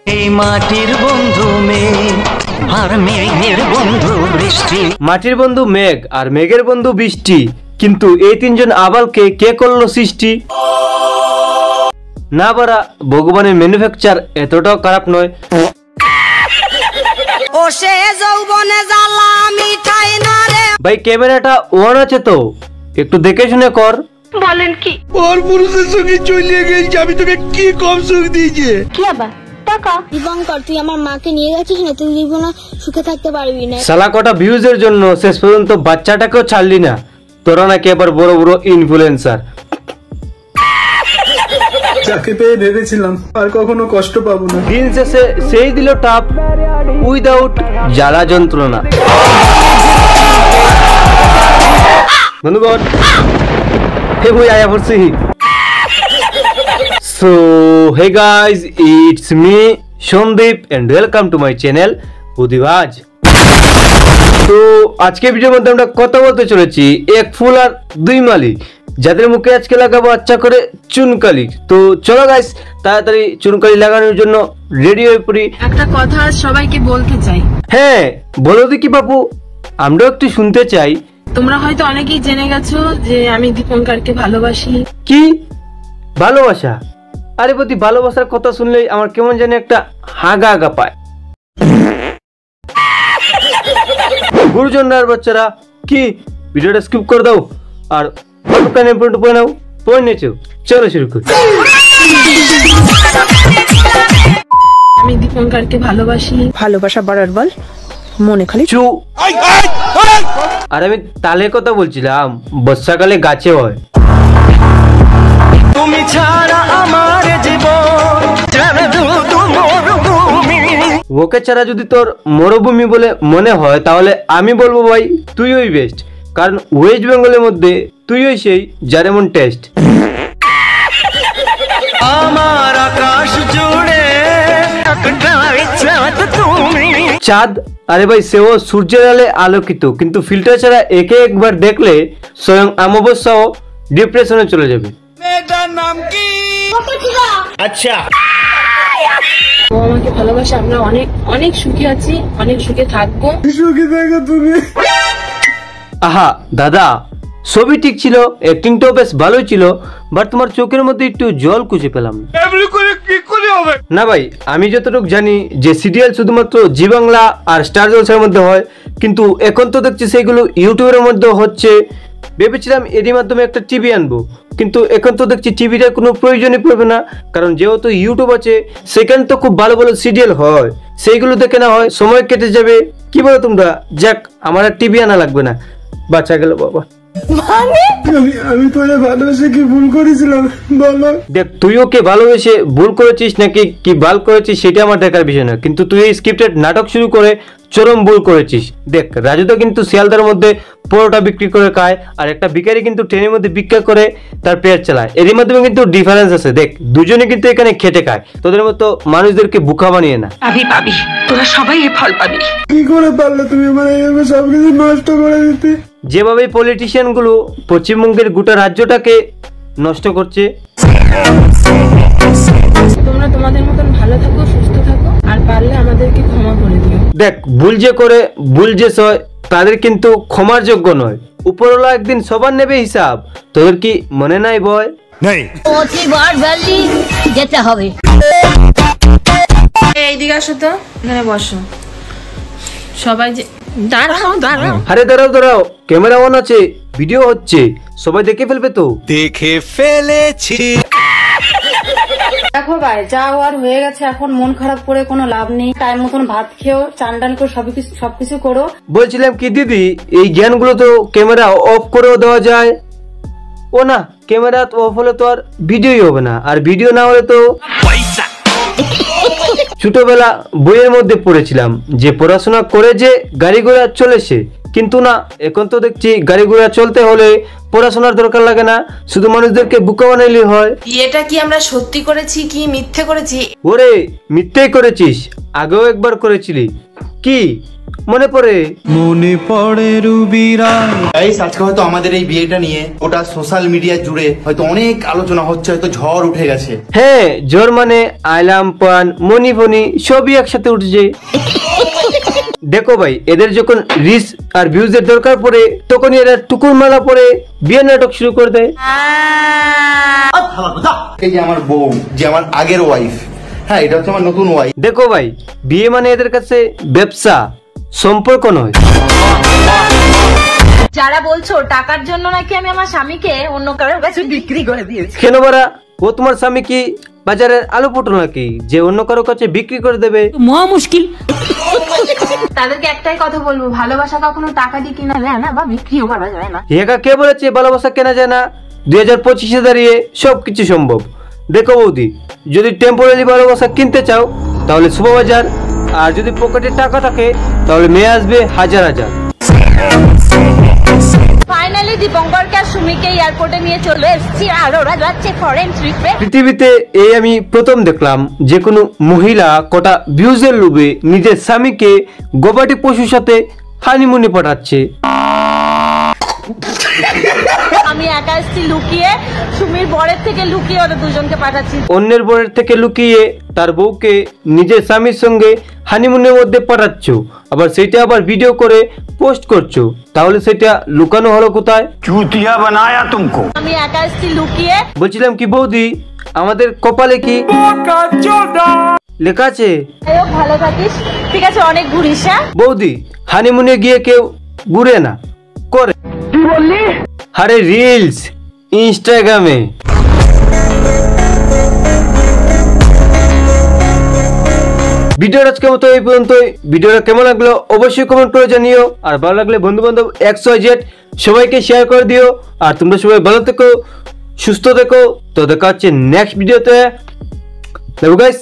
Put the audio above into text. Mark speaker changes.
Speaker 1: এই মাটির বন্ধু মেঘ আর মেঘের বন্ধু বৃষ্টি।
Speaker 2: মাটির বন্ধু মেঘ আর মেঘের বন্ধু বৃষ্টি, কিন্তু এই তিনজন আবালকে কে করলো সৃষ্টি? না বারা, ভগবানের ম্যানুফ্যাকচার এতটাও খারাপ নয়।
Speaker 3: ও সে যৌবনে জ্বালা মিঠাই না রে।
Speaker 2: ভাই ক্যামেরাটা অন আছে তো, একটু দেখে শুনে কর।
Speaker 3: বলেন কি?
Speaker 4: और पुरुषের সঙ্গে চলে গেছি, আমি তোকে কি কম সুখ দিয়েছি?
Speaker 3: কি আবার টাকা দীপঙ্কর, তুই আমার মাকে নিয়ে গেছিস না, তুই জীবনে সুখে থাকতে পারবি না।
Speaker 2: সালা কটা ভিউজের জন্য শেষ পর্যন্ত বাচ্চাটাকেও ছাড়লি না। তোরা নাকি আবার বড় বড় ইনফ্লুয়েন্সার।
Speaker 4: যাকে পেয়ে ভেবেছিলাম আর কখনো কষ্ট পাবো না,
Speaker 2: দিন শেষে সেই দিল টাপ উইদাউট জ্বালা যন্ত্রণা। বন্ধুগণ, হে বই আয়া পড়ছি। So hey guys, it's me Sandeep and welcome to my channel Buddhibaaj. তো আজকে ভিডিওর মধ্যে আমরা কথা বলতে চলেছি এক ফুল আর দুই মালি, যাদের মুখে আজকে লাগাবো আচ্ছা করে চুনকালি। তো চলো গাইস, তাড়াতাড়ি চুনকালি লাগানোর জন্য রেডি হয়ে পড়ি।
Speaker 5: একটা কথা সবাইকে বলতে চাই।
Speaker 2: হ্যাঁ বলো দেখি বাবু, আমরাও একটু শুনতে চাই।
Speaker 5: তোমরা হয়তো অনেকেই জেনে গেছো যে আমি দীপঙ্করকে ভালোবাসি।
Speaker 2: কি ভালোবাসা? আরে প্রতি ভালোবাসার কথা শুনলেই আমার কেমন জানি একটা হাগা হাগা পায়। গুরুজনরা বাচ্চারা কি ভিডিওটা স্কিপ করে দাও আর চলো শুরু করি।
Speaker 5: আমি দীপঙ্করকে ভালোবাসি।
Speaker 6: ভালোবাসা বাড়ার বল মনে খালি
Speaker 2: চু। আর আমি তালের কথা বলছিলাম, বর্ষাকালে গাছে হয়। তুমি ছাড়া আমার জীবন ওকে ছাড়া যদি তোর মরুভূমি বলে মনে হয়, তাহলে আমি বলবো ভাই তুই ওই বেস্ট, কারণ ওয়েস্ট বেঙ্গলের মধ্যে তুই ওই সেই যার এমন টেস্ট। আমার আকাশ জুড়ে চাঁদ, আরে ভাই সেও সূর্যের আলে আলোকিত, কিন্তু ফিল্টার ছাড়া একে একবার দেখলে স্বয়ং অমাবস্যাও ডিপ্রেশনে চলে যাবে। আচ্ছা,
Speaker 5: ও আমাকে ভালোবাসে, আমরা অনেক অনেক সুখী আছি, অনেক সুখে থাকবো।
Speaker 4: সুখী থাকো তুমি।
Speaker 2: আহা দাদা, ছবি ঠিক ছিল, অ্যাক্টিংটাও বেশ ভালোই ছিল, বাট তোমার চোখের মধ্যে একটু জল খুঁজে পেলাম না।
Speaker 4: এমনি করে কি করে হবে?
Speaker 2: না ভাই, আমি যতটুকু জানি যে সিরিয়াল শুধুমাত্র জি বাংলা আর স্টার জলসার মধ্যে হয়, কিন্তু এখন তো দেখছি সেগুলো ইউটিউবের মধ্যে হচ্ছে। ভেবেছিলাম এরই মাধ্যমে একটা টিভি আনবো, কিন্তু এখন তো দেখছি টিভিটার কোনো প্রয়োজনই পড়বে না, কারণ যেহেতু ইউটিউব আছে সেখানে তো খুব ভালো ভালো সিরিয়াল হয়, সেইগুলো দেখে না হয় সময় কেটে যাবে। কি বলো তোমরা? যাক, আমার আর টিভি আনা লাগবে না, বাচ্চা গেল বাবা।
Speaker 4: আমি তোরে ভালোবেসে কি ভুল করেছিলাম বলো?
Speaker 2: দেখ, তুই ওকে ভালোবেসে ভুল করেছিস নাকি কি ভাল করেছিস সেটা আমার দেখার বিষয় না, কিন্তু তুই এই স্ক্রিপ্টেড নাটক শুরু করে চরম ভুল করেছিস। দেখ, রাজু তো কিন্তু শিয়ালদার মধ্যে পরোটা বিক্রি করে খায়, আর একটা ভিখারি কিন্তু ট্রেনের মধ্যে ভিক্ষা করে তার পেট চালায়। এরই মাধ্যমে কিন্তু ডিফারেন্স আছে। দেখ, দুজনে কিন্তু এখানে খেটে খায়, তোদের মতো মানুষদেরকে বোকা বানিয়ে না।
Speaker 6: পাবি পাবি, তোরা সবাই এ ফল পাবি।
Speaker 4: কি করে পারলে তুমি আমার এইভাবে সবকিছু নষ্ট করে দিতে?
Speaker 2: যেভাবে পলিটিশিয়ান গুলো পশ্চিমবঙ্গের গোটা রাজ্যটাকে নষ্ট করছে।
Speaker 5: তোমরা তোমাদের মতন ভালো থাকো, সুস্থ থাকো, আর পারলে আমাদেরকে ক্ষমা করে দিও।
Speaker 2: দেখ, ভুল যে করে ভুল যে সয় তাদের কিন্তু ক্ষমার যোগ্য নয়। উপরওয়ালা একদিন সবার নেবে হিসাব, তোদের কি মনে নাই বয়?
Speaker 3: প্রতিবার ভ্যালি যেতে হবে।
Speaker 5: এইদিকে আসো তো, এখানে বসো সবাই। যে দাঁড়াও দাঁড়াও,
Speaker 2: আরে দাঁড়াও দাঁড়াও, ক্যামেরা অন আছে, ভিডিও হচ্ছে, সবাই দেখে ফেলবে তো।
Speaker 1: দেখে ফেলেছি।
Speaker 7: দেখো ভাই, যা হওয়ার হয়ে গেছে, এখন মন খারাপ করে কোনো লাভ নেই। টাইম মতন ভাত খেও, চান টান করে সবকিছু করো।
Speaker 2: বলছিলাম কি দিদি, এই জ্ঞানগুলো তো ক্যামেরা অফ করেও দেওয়া যায়। ও না, ক্যামেরা অফ হলে তো আর ভিডিওই হবে না, আর ভিডিও না হলে তো ছোটবেলা বইয়ের মধ্যে পড়েছিলাম যে পড়াশোনা করে যে গাড়ি ঘোড়া চলেছে, কিন্তু না, এখন তো দেখছি গাড়ি ঘোড়া চলতে হলে পড়াশোনার দরকার লাগে না, শুধু মানুষদেরকে বোকা বানাইলে হয়।
Speaker 5: এটা কি আমরা সত্যি করেছি কি মিথ্যে করেছি?
Speaker 2: ওরে, মিথ্যেই করেছিস, আগেও একবার করেছিলি। কি মনে পড়ে।
Speaker 8: গাইস, আজকে হয়তো আমাদের এই বিয়েটা নিয়ে ওটা সোশ্যাল মিডিয়া জুড়ে হয়তো অনেক আলোচনা হচ্ছে, হয়তো ঝড় উঠে গেছে।
Speaker 2: হ্যাঁ, জ্বর মানে আইলাম পান মনি ফনি সবই একসাথে উঠছে। দেখো ভাই, এদের যখন রিচ আর ভিউজের দরকার পড়ে তখনই এরা টুকুর মালা পরে বিয়ে নাটক শুরু করে দেয়।
Speaker 8: এই যে আমার বউ, যে আমার আগের ওয়াইফ, হ্যাঁ এটা হচ্ছে আমার নতুন ওয়াইফ।
Speaker 2: দেখো ভাই, বিয়ে মানে এদের কাছে ব্যবসা, সম্পর্ক নয়।
Speaker 5: যারা বলছো টাকার জন্য নাকি আমি আমার স্বামীকে অন্য কারোর কাছে বিক্রি করে দিয়েছি,
Speaker 2: কেন বারা, ও তোমার স্বামী কি বাজারের আলু পটল নাকি যে অন্য কারো কাছে বিক্রি করে দেবে?
Speaker 6: মহা মুশকিল।
Speaker 5: তাদেরকে একটাই কথা বলবো, ভালোবাসা কখনো টাকা দিয়ে কিনা যায় না বা বিক্রিও করা যায় না।
Speaker 2: একা কে বলেছে ভালোবাসা কেনা যায় না? 2025-এ দাঁড়িয়ে সবকিছু সম্ভব। দেখো বৌদি, যদি টেম্পোরারি ভালোবাসা কিনতে চাও তাহলে শুভবাজার, আর যদি পকেটে টাকা থাকে তাহলে মেয়ে আসবে হাজার হাজার।
Speaker 5: ফাইনালি দীপঙ্করকে আর সুমিকে এয়ারপোর্টে নিয়ে চলে এসেছি, আর ওরা যাচ্ছে ফরেন ট্রিপে।
Speaker 2: পৃথিবীতে এই আমি প্রথম দেখলাম যে কোনো মহিলা কটা ভিউজের লোভে নিজের স্বামীকে গবাদি পশুর সাথে হানিমুনে পাঠাচ্ছে।
Speaker 5: আমি একা এসেছি লুকিয়ে, সুমির বরের থেকে লুকিয়ে ওদের দুজনকে পাঠাচ্ছি।
Speaker 2: অন্যের বরের থেকে লুকিয়ে তার বউকে নিজের স্বামীর সঙ্গে হানিমুনের মধ্যে পাঠাচ্ছ, আবার সেটা আবার ভিডিও করে পোস্ট করছো, তাহলে সেটা লুকানো হলো কোথায়?
Speaker 1: चूतिया बनाया तुमको।
Speaker 5: আমি একা এসেছি লুকিয়ে।
Speaker 2: বলছিলাম কি বৌদি, আমাদের কপালে কি লেখা আছে?
Speaker 5: যাই হোক, ভালো থাকিস, ঠিক আছে, অনেক ঘুরিস। হ্যাঁ
Speaker 2: বৌদি, হানিমুনে গিয়ে কেউ ঘুরে না, করে। আরে রিলস ইনস্টাগ্রামে। ভিডিওর আজকের মতো এই পর্যন্তই। ভিডিওটা কেমন লাগলো অবশ্যই কমেন্ট করে জানিও, আর ভালো লাগলে বন্ধু বান্ধব XYZ সবাইকে শেয়ার করে দিও। আর তোমরা সবাই ভালো থেকো, সুস্থ থেকো। তো দেখা হচ্ছে নেক্সট ভিডিওতে। গাইস।